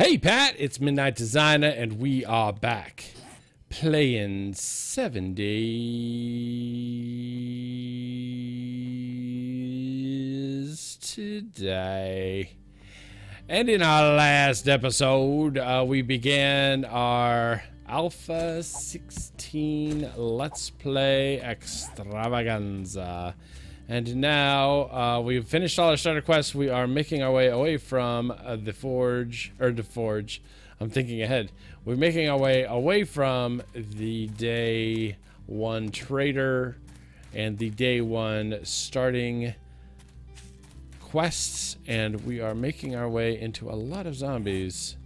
Hey Pat, it's MidnightDesigner and we are back playing 7 Days today. And in our last episode, we began our Alpha 16 Let's Play Extravaganza. And now we've finished all our starter quests. We are making our way away from the forge. I'm thinking ahead. We're making our way away from the day 1 trader and the day 1 starting quests. And we are making our way into a lot of zombies.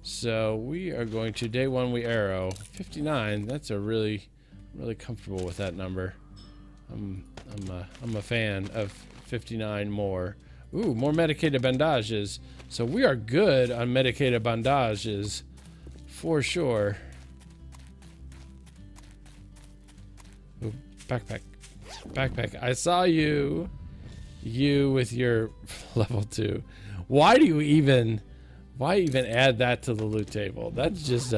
So we are going to day 1 we arrow. 59, that's a really comfortable with that number. I'm a fan of 59 more. Ooh, more medicated bandages. So we are good on medicated bandages for sure. Ooh, backpack. I saw you with your level 2. Why even add that to the loot table? That's just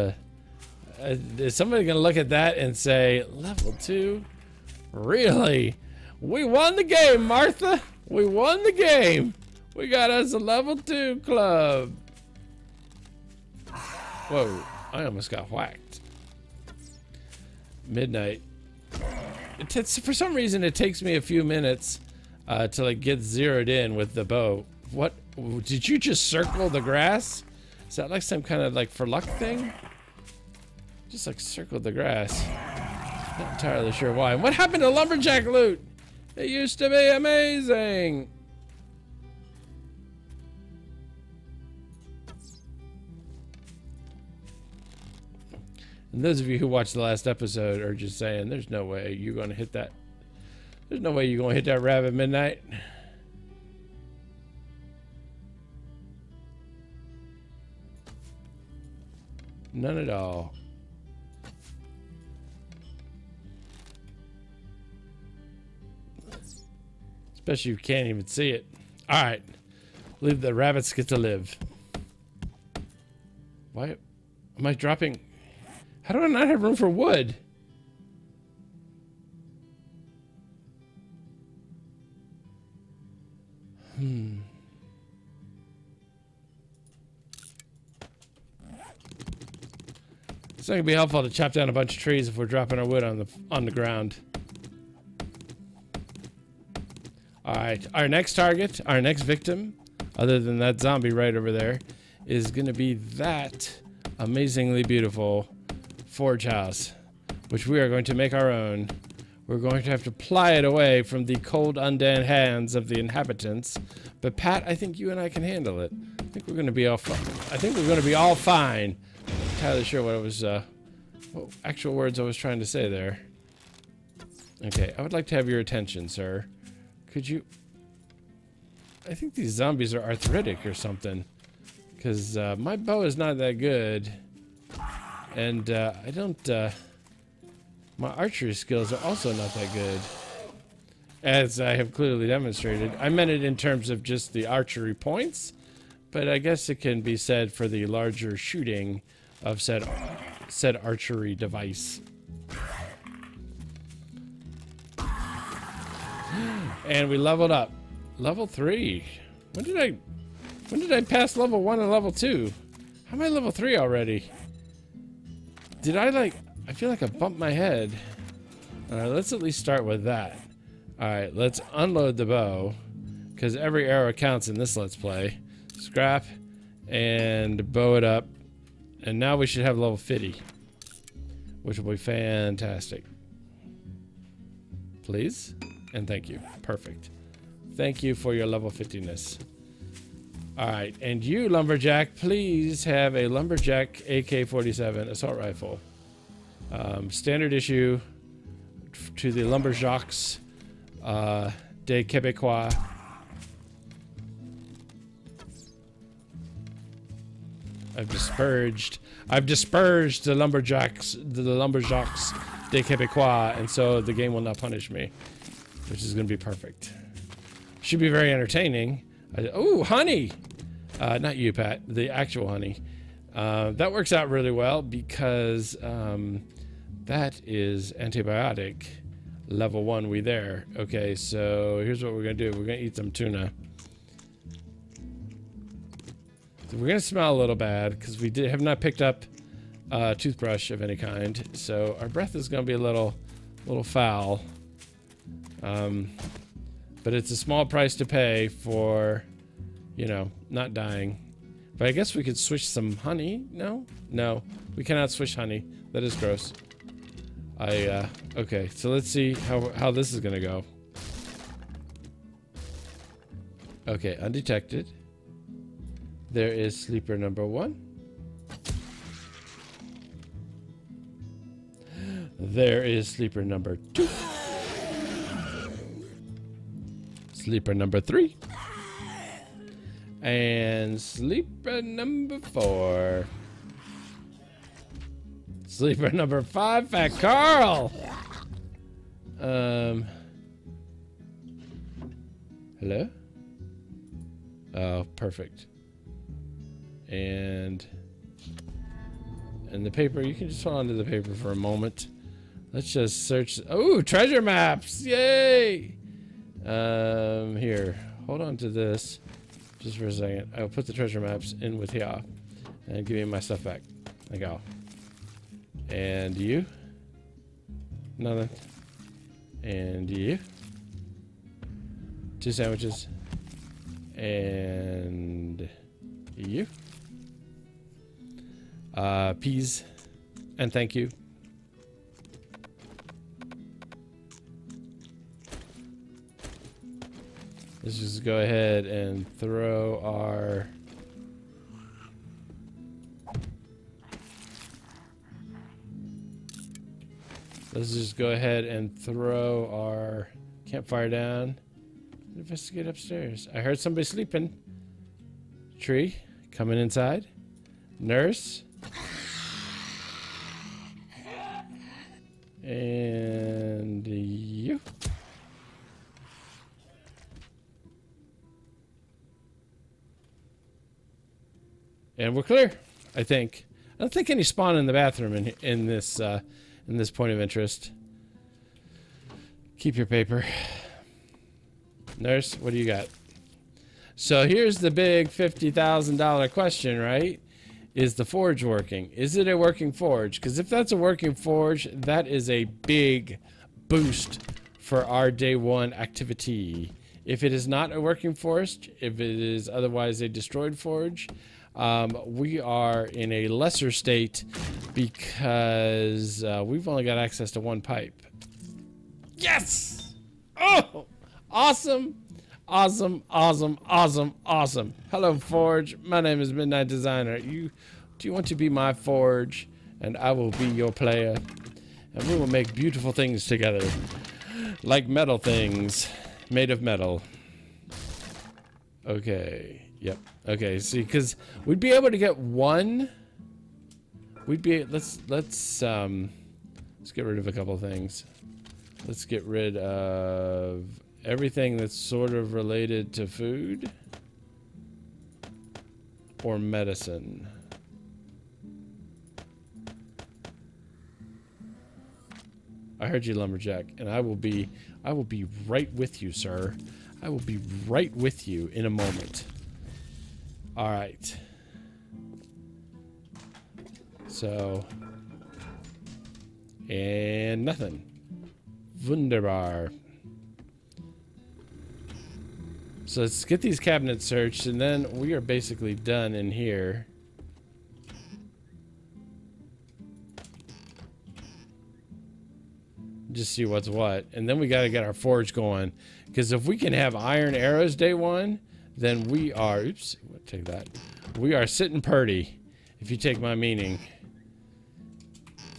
is somebody gonna look at that and say level 2? Really? We won the game, Martha. We won the game. We got us a level 2 club. Whoa, I almost got whacked. Midnight. For some reason, it takes me a few minutes to like get zeroed in with the bow. What? Did you just circle the grass? Is that like some kind of like for luck thing? Just like circled the grass. Not entirely sure why. What happened to lumberjack loot? It used to be amazing. And those of you who watched the last episode are just saying, there's no way you're going to hit that. There's no way you're going to hit that rabbit midnight. None at all. Especially if you can't even see it. All right, leave the rabbits get to live. Why am I dropping? How do I not have room for wood? It's not gonna be helpful to chop down a bunch of trees if we're dropping our wood on the ground. Alright, our next target, our next victim, other than that zombie right over there, is going to be that amazingly beautiful forge house, which we are going to make our own. We're going to have to ply it away from the cold, undead hands of the inhabitants. But Pat, I think you and I can handle it. I think we're going to be all fine. I think we're going to be all fine. I'm not entirely sure what it was, what actual words I was trying to say there. Okay, I would like to have your attention, sir. Could you... I think these zombies are arthritic or something. Because my bow is not that good. And I don't... my archery skills are also not that good. As I have clearly demonstrated. I meant it in terms of just the archery points. But I guess it can be said for the larger shooting of said archery device. And we leveled up. Level 3. When did I pass level 1 and level 2? How am I level 3 already? Did I feel like I bumped my head. Alright, let's at least start with that. Alright, let's unload the bow. Because every arrow counts in this Let's Play. Scrap and bow it up. And now we should have level 50. Which will be fantastic. Please? And thank you. Perfect. Thank you for your level 50-ness. Alright, and you, Lumberjack, please have a Lumberjack AK-47 assault rifle. Standard issue to the Lumberjacks des Québécois. I've dispersed the Lumberjacks des Québécois, and so the game will not punish me. Which is going to be perfect. Should be very entertaining. Oh, honey! Not you, Pat. The actual honey. That works out really well because that is antibiotic level 1. We there. Okay, so here's what we're gonna do. We're gonna eat some tuna. So we're gonna smell a little bad because we have not picked up a toothbrush of any kind. So our breath is gonna be a little foul. But it's a small price to pay for, you know, not dying. But I guess we could switch some honey. No, we cannot switch honey. That is gross. Okay, so let's see how this is gonna go. Okay, undetected. There is sleeper number 1. There is sleeper number 2. Sleeper number 3. And sleeper number 4. Sleeper number 5, Fat Carl. Hello? Oh, perfect. And the paper, you can just hold on to the paper for a moment. Let's just search. Oh, treasure maps. Yay. Here, hold on to this just for a second. I'll put the treasure maps in with here and give me my stuff back. There you go. And you? Nothing. And you? 2 sandwiches. And you? Peas. And thank you. Let's just go ahead and throw our... Let's just go ahead and throw our campfire down. Investigate upstairs. I heard somebody sleeping. Tree, coming inside. Nurse. And you. And we're clear, I think. I don't think any spawn in the bathroom in this point of interest. Keep your paper. Nurse, what do you got? So here's the big $50,000 question, right? Is the forge working? Is it a working forge? Because if that's a working forge, that is a big boost for our day 1 activity. If it is not a working forge, if it is otherwise a destroyed forge, we are in a lesser state because we've only got access to 1 pipe. Yes! Oh! Awesome! Awesome, awesome, awesome, awesome. Hello, Forge. My name is MidnightDesigner. Do you want to be my Forge? And I will be your player. And we will make beautiful things together. Like metal things. Made of metal. Okay. Yep. Okay, see, because we'd be able to get 1. We'd be... Let's get rid of a couple things. Let's get rid of... everything that's sort of related to food or medicine. I heard you, lumberjack, and I will be right with you, sir. I will be right with you in a moment. All right. So, and nothing. Wunderbar. So let's get these cabinets searched, and then we are basically done in here. Just see what's what. And then we got to get our forge going. Because if we can have iron arrows day 1, then we are... Oops, take that. We are sitting purty, if you take my meaning.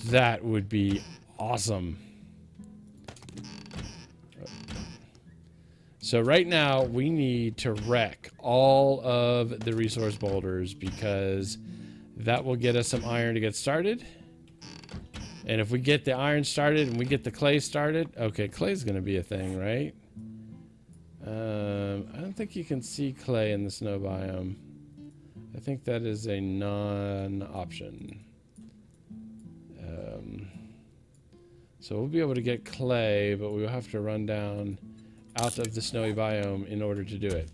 That would be awesome. So right now, we need to wreck all of the resource boulders because that will get us some iron to get started. And if we get the iron started and we get the clay started, okay, clay's going to be a thing, right? I don't think you can see clay in the snow biome. I think that is a non-option. So we'll be able to get clay, but we'll have to run down out of the snowy biome in order to do it.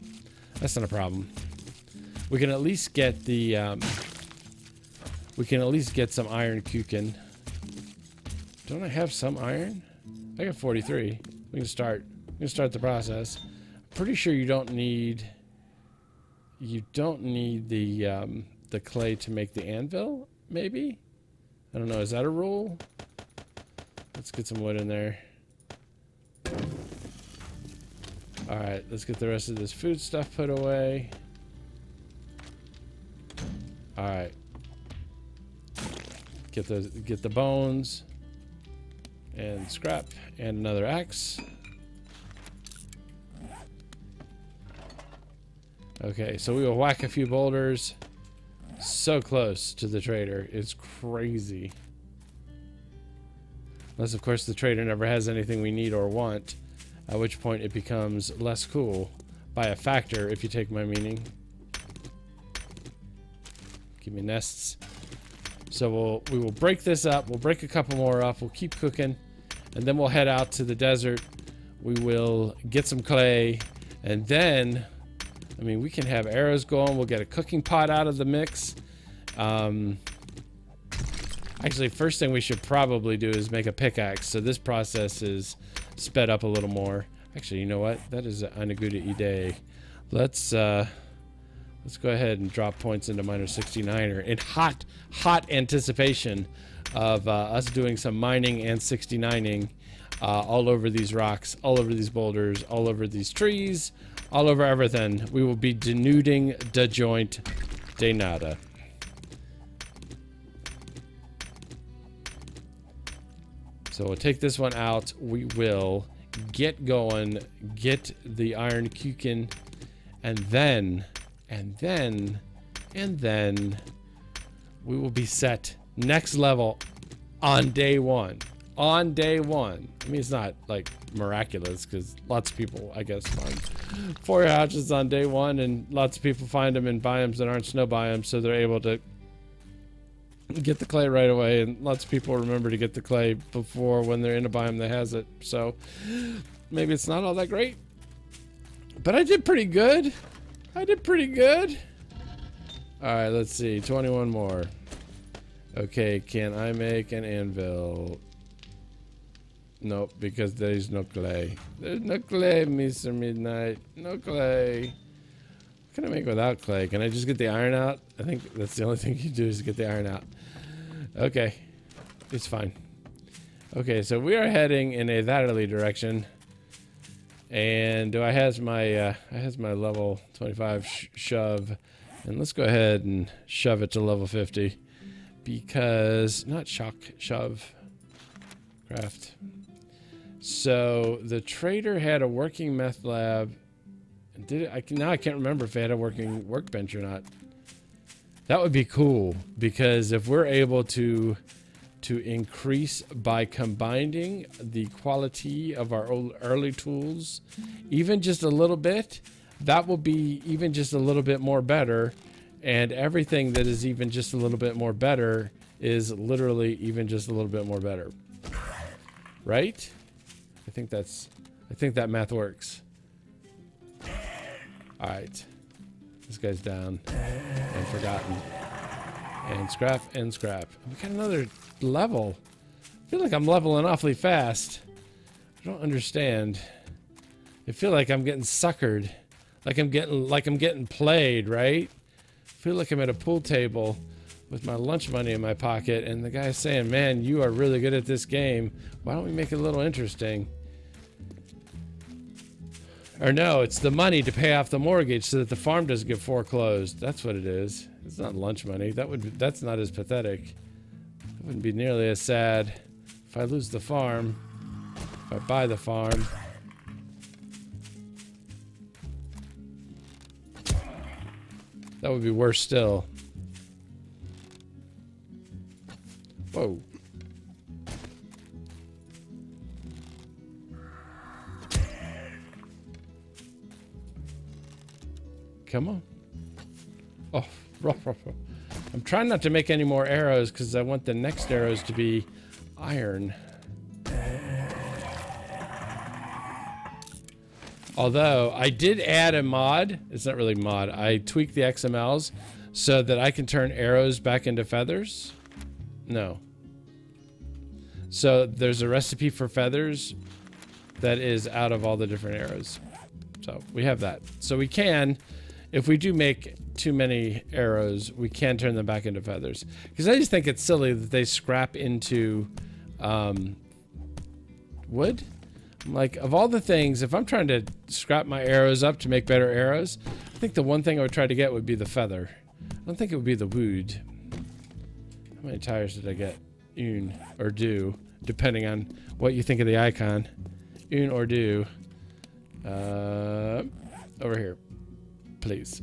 That's not a problem. We can at least get the we can at least get some iron kuchen. Don't I have some iron? I got 43. We can start the process. Pretty sure you don't need the clay to make the anvil, maybe? I don't know, is that a rule? Let's get some wood in there. Alright, let's get the rest of this food stuff put away. Alright. Get the bones and scrap and another axe. Okay, so we will whack a few boulders. So close to the trader. It's crazy. Unless, of course, the trader never has anything we need or want, at which point it becomes less cool by a factor, if you take my meaning. Give me nests. So we will break this up. We'll break a couple more up. We'll keep cooking, and then we'll head out to the desert. We will get some clay, and then, I mean, we can have arrows going. We'll get a cooking pot out of the mix. Actually, first thing we should probably do is make a pickaxe, so this process is sped up a little more. Actually, you know what? That is a good idea. Let's go ahead and drop points into Miner 69er in hot anticipation of us doing some mining and 69ing all over these rocks, all over these boulders, all over these trees, all over everything. We will be denuding the joint de nada. So we'll take this one out. We will get going, get the iron kuchen, and then we will be set next level on day one. On day one. I mean, it's not like miraculous because lots of people, I guess, find 4 hatches on day one, and lots of people find them in biomes that aren't snow biomes, so they're able to get the clay right away, and lots of people remember to get the clay before when they're in a biome that has it. So maybe it's not all that great, but I did pretty good. I did pretty good. All right, let's see, 21 more. Okay, can I make an anvil? Nope, because there's no clay. There's no clay, Mr. Midnight. No clay. What can I make without clay? Can I just get the iron out? I think that's the only thing you do is get the iron out. Okay, it's fine. Okay, so we are heading in a that'ly direction. And do I has my level 25 shove, and let's go ahead and shove it to level 50 because shove craft. So the trader had a working meth lab. Now I can't remember if they had a working workbench or not. That would be cool because if we're able to increase by combining the quality of our early tools even just a little bit, that will be even just a little bit more better, and everything that is even just a little bit more better is literally even just a little bit more better, right? I think that math works. All right, this guy's down and forgotten. And scrap and scrap. We got another level. I feel like I'm leveling awfully fast. I don't understand. I feel like I'm getting suckered. Like I'm getting played, right? I feel like I'm at a pool table with my lunch money in my pocket, and the guy's saying, "Man, you are really good at this game. Why don't we make it a little interesting?" Or no, it's the money to pay off the mortgage so that the farm doesn't get foreclosed. That's what it is. It's not lunch money. That's not as pathetic. It wouldn't be nearly as sad if I lose the farm, if I buy the farm. That would be worse still. Whoa. Come on. Oh, I'm trying not to make any more arrows because I want the next arrows to be iron. Although I did add a mod. It's not really mod. I tweaked the XMLs so that I can turn arrows back into feathers. No. So there's a recipe for feathers that is out of all the different arrows. So we have that. So we can, if we do make too many arrows, we can turn them back into feathers. Because I just think it's silly that they scrap into wood. Like, of all the things, if I'm trying to scrap my arrows up to make better arrows, I think the one thing I would try to get would be the feather. I don't think it would be the wood. How many tires did I get? Un or do, depending on what you think of the icon. Un or do. Over here. Please.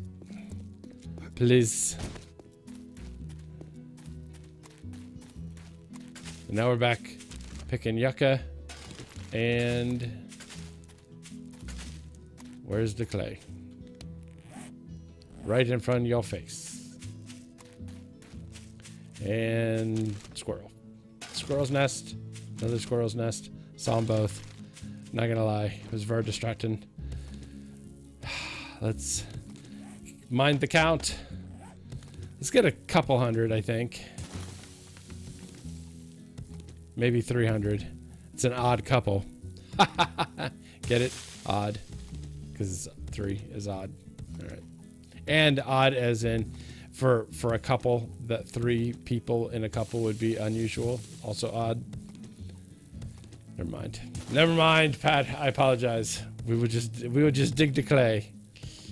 Please. And now we're back picking yucca. And where's the clay? Right in front of your face. And squirrel. Squirrel's nest. Another squirrel's nest. Saw them both. Not gonna lie, it was very distracting. Let's mind the count. Let's get a couple hundred, I think. Maybe 300. It's an odd couple. Get it? Odd. Because 3 is odd. Alright. And odd as in for a couple, that 3 people in a couple would be unusual. Also odd. Never mind. Never mind, Pat. I apologize. We would just dig the clay.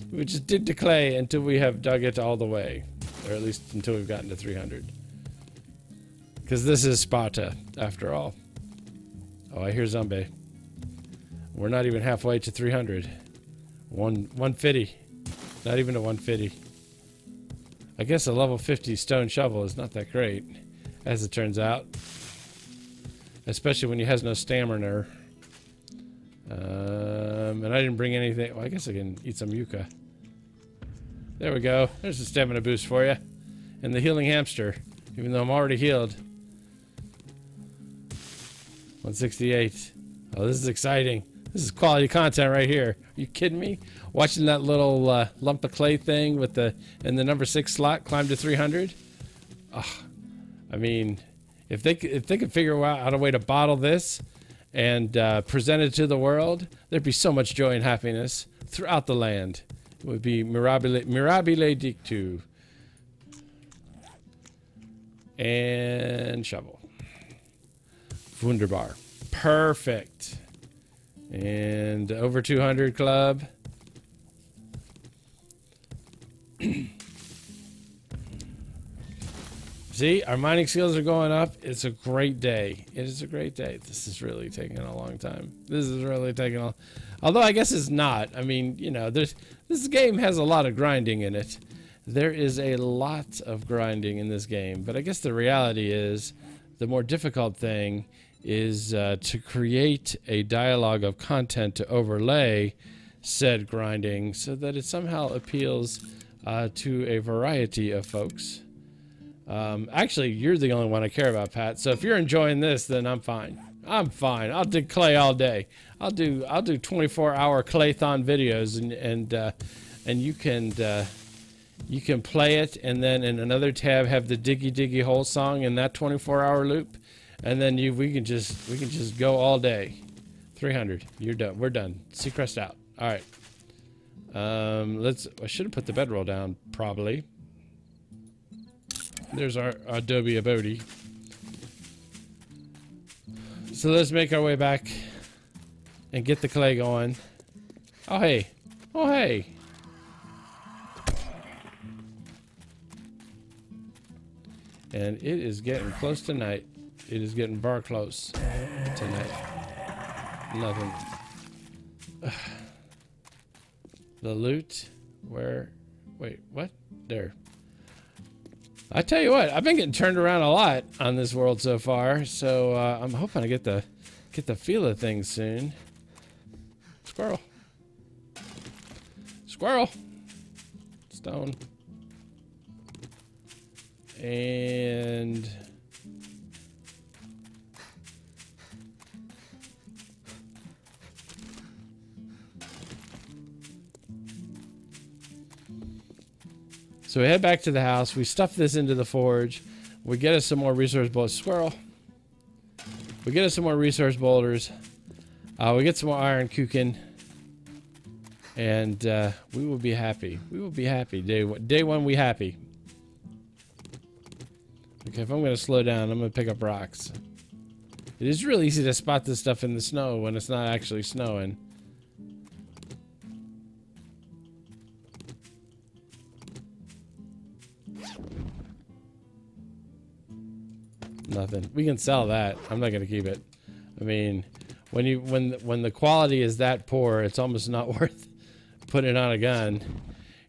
We would just dig the clay until we have dug it all the way. Or at least until we've gotten to 300. Because this is Sparta, after all. Oh, I hear zombie. We're not even halfway to 300. 150. Not even a 150. I guess a level 50 stone shovel is not that great, as it turns out. Especially when he has no stamina. And I didn't bring anything. Well, I guess I can eat some yucca. There we go. There's a stamina boost for you. And the healing hamster, even though I'm already healed. 168. Oh, this is exciting. This is quality content right here. Are you kidding me? Watching that little lump of clay thing with the in the number 6 slot climb to 300. Oh, I mean, if they could figure out a way to bottle this and present it to the world, there'd be so much joy and happiness throughout the land. It would be mirabile dictu. And shovel. Wunderbar. Perfect. And over 200 club. See, our mining skills are going up. It's a great day. It is a great day. This is really taking a long time. This is really taking a... Although I guess it's not. I mean, you know, this game has a lot of grinding in it. There is a lot of grinding in this game. But I guess the reality is the more difficult thing is to create a dialogue of content to overlay said grinding so that it somehow appeals to a variety of folks. Actually, you're the only one I care about, Pat. So if you're enjoying this, then I'm fine. I'm fine. I'll dig clay all day. I'll do 24-hour claython videos, and you can play it, and then in another tab have the diggy diggy hole song in that 24-hour loop, and then we can just go all day. 300. You're done. We're done. Seacrest out. All right. I should have put the bedroll down probably. There's our Adobe abode. So let's make our way back and get the clay going. Oh hey. Oh hey. And it is getting close to night. It is getting bar close tonight. Nothing. The loot. Where? Wait, what? There. I tell you what, I've been getting turned around a lot on this world so far, so I'm hoping I get the feel of things soon. Squirrel. Squirrel. Stone. And so we head back to the house. We stuff this into the forge. We get us some more resource boulders. Squirrel. We get us some more resource boulders. We get some more iron kuchen. And we will be happy. We will be happy. Day one, we happy. Okay, if I'm going to slow down, I'm going to pick up rocks. It is really easy to spot this stuff in the snow when it's not actually snowing. Nothing. We can sell that. I'm not going to keep it. I mean, when the quality is that poor, it's almost not worth putting it on a gun.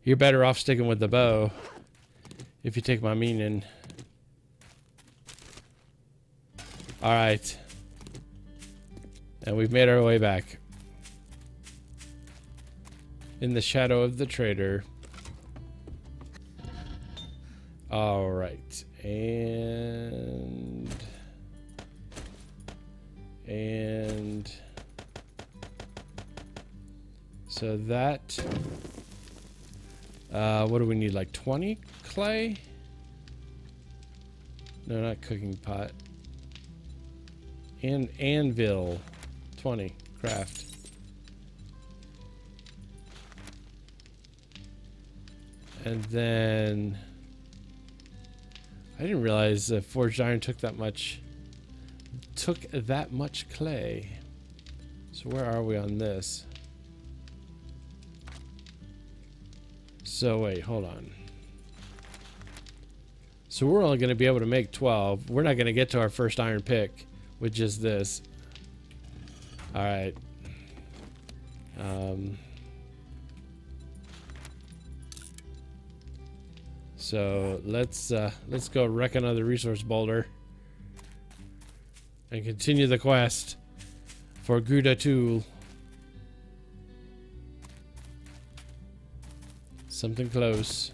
You're better off sticking with the bow, if you take my meaning. All right. And we've made our way back. In the shadow of the trader. All right. And so that what do we need, like 20 clay? No, not cooking pot. And anvil 20 craft. And then I didn't realize forged iron took that much clay. So where are we on this? So wait, hold on. So we're only going to be able to make 12. We're not going to get to our first iron pick with just this. All right. So let's go wreck another resource boulder and continue the quest for Gouda tool. Something close.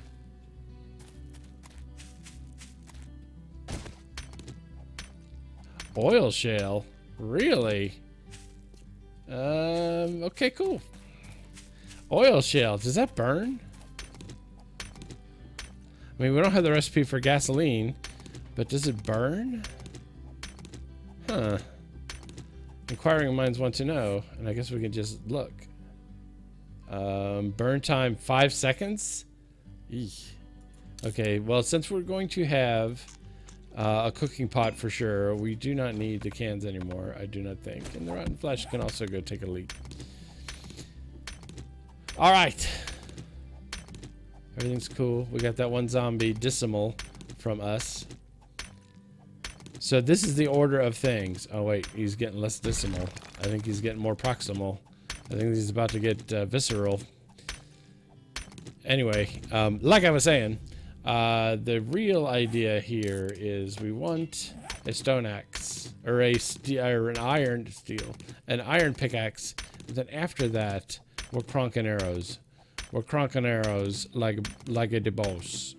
Oil shale? Really? Okay, cool. Oil shale, does that burn? I mean, we don't have the recipe for gasoline, but does it burn? Huh. Inquiring minds want to know, and I guess we can just look. Burn time 5 seconds? Eek. Okay, well, since we're going to have a cooking pot for sure, we do not need the cans anymore, I do not think. And the rotten flesh can also go take a leak. All right. Everything's cool. We got that one zombie decimal from us. So this is the order of things. Oh wait, he's getting less decimal. I think he's getting more proximal. I think he's about to get visceral. Anyway, like I was saying, the real idea here is we want a stone axe or an iron pickaxe. And then after that, we're cronking arrows. We're cronking arrows like a boss.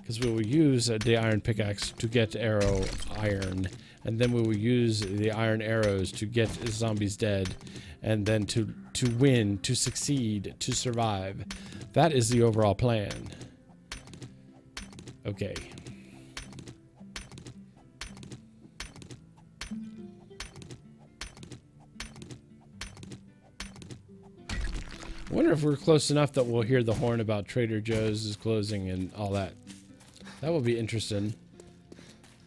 Because we will use the iron pickaxe to get arrow iron. And then we will use the iron arrows to get zombies dead. And then to win, to succeed, to survive. That is the overall plan. Okay. I wonder if we're close enough that we'll hear the horn about Trader Joe's is closing and all that. That would be interesting.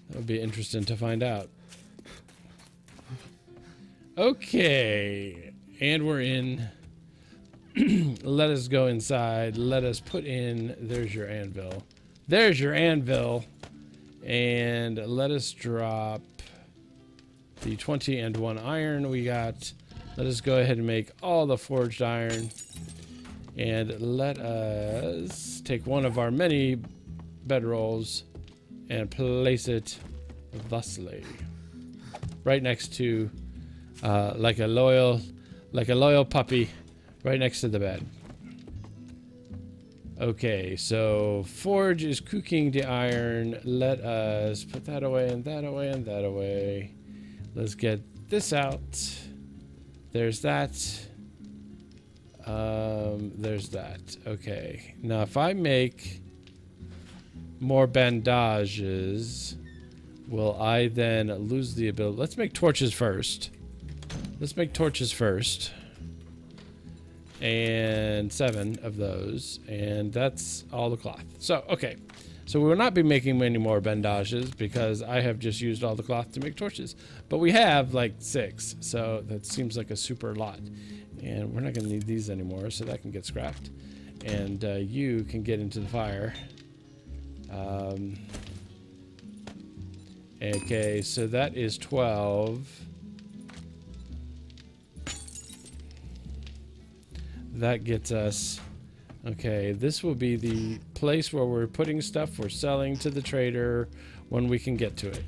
That would be interesting to find out. Okay. And we're in. Let us go inside. Let us put in. There's your anvil. There's your anvil. And let us drop the 20 and 1 iron we got. Let us go ahead and make all the forged iron. And let us take one of our many bedrolls and place it thusly. Right next to, like a loyal puppy, right next to the bed. Okay, so forge is cooking the iron. Let us put that away and that away and that away. Let's get this out. There's that. There's that. Okay. Now, if I make more bandages, will I then lose the ability? Let's make torches first. Let's make torches first. And 7 of those. And that's all the cloth. So, okay. So we will not be making many more bandages because I have just used all the cloth to make torches. But we have like 6. So that seems like a super lot. And we're not going to need these anymore. So that can get scrapped. And you can get into the fire. Okay, so that is 12. That gets us... Okay, this will be the place where we're putting stuff we're selling to the trader when we can get to it.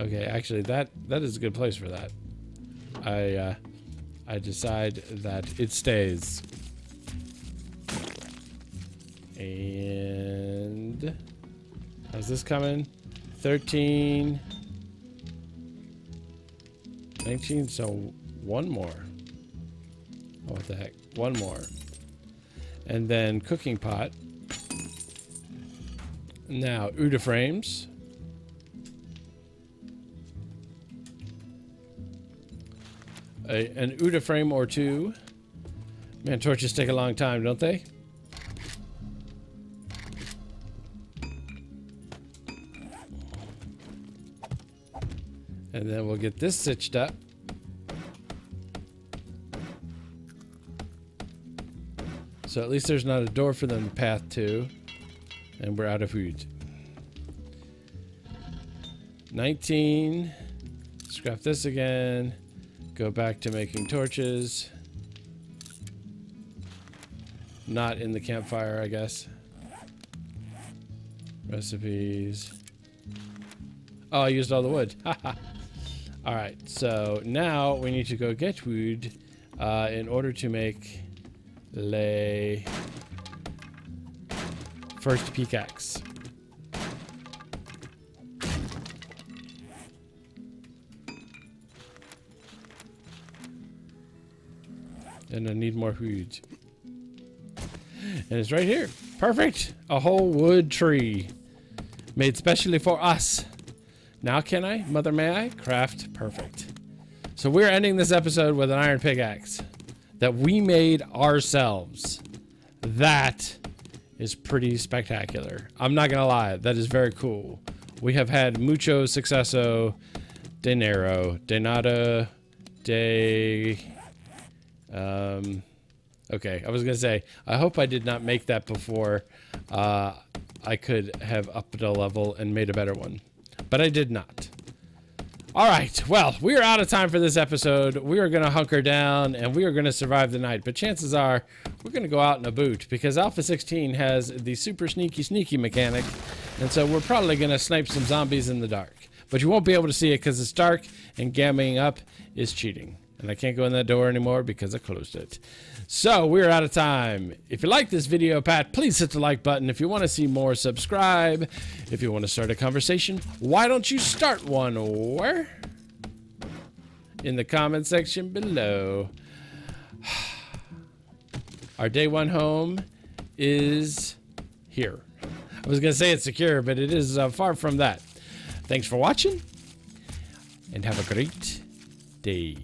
Okay, actually that is a good place for that. I decide that it stays. And how's this coming? 13, 19, so one more. Oh, what the heck? One more. And then cooking pot. Now, Uda frames. An Uda frame or 2. Man, torches take a long time, don't they? And then we'll get this stitched up. So at least there's not a door for them to path to. And we're out of food. 19. Scrap this again. Go back to making torches. Not in the campfire, I guess. Recipes. Oh, I used all the wood. Haha. Alright, so now we need to go get wood in order to make the first pickaxe. And I need more wood. And it's right here. Perfect! A whole wood tree. Made specially for us. Now can I? Mother, may I? Craft. Perfect. So we're ending this episode with an iron pickaxe that we made ourselves. That is pretty spectacular. I'm not gonna lie. That is very cool. We have had mucho suceso, dinero, de nada, de... Okay, I was gonna say, I hope I did not make that before I could have upped a level and made a better one. But I did not. Alright, well, we are out of time for this episode. We are gonna hunker down and we are gonna survive the night. But chances are, we're gonna go out in a boot because Alpha 16 has the super sneaky mechanic. And so we're probably gonna snipe some zombies in the dark. But you won't be able to see it because it's dark and gamming up is cheating. And I can't go in that door anymore because I closed it. So we're out of time. If you like this video, Pat, please hit the like button. If you want to see more, subscribe. If you want to start a conversation, why don't you start one? Where? In the comment section below. Our day 1 home is here. I was going to say it's secure, but it is far from that. Thanks for watching and have a great day.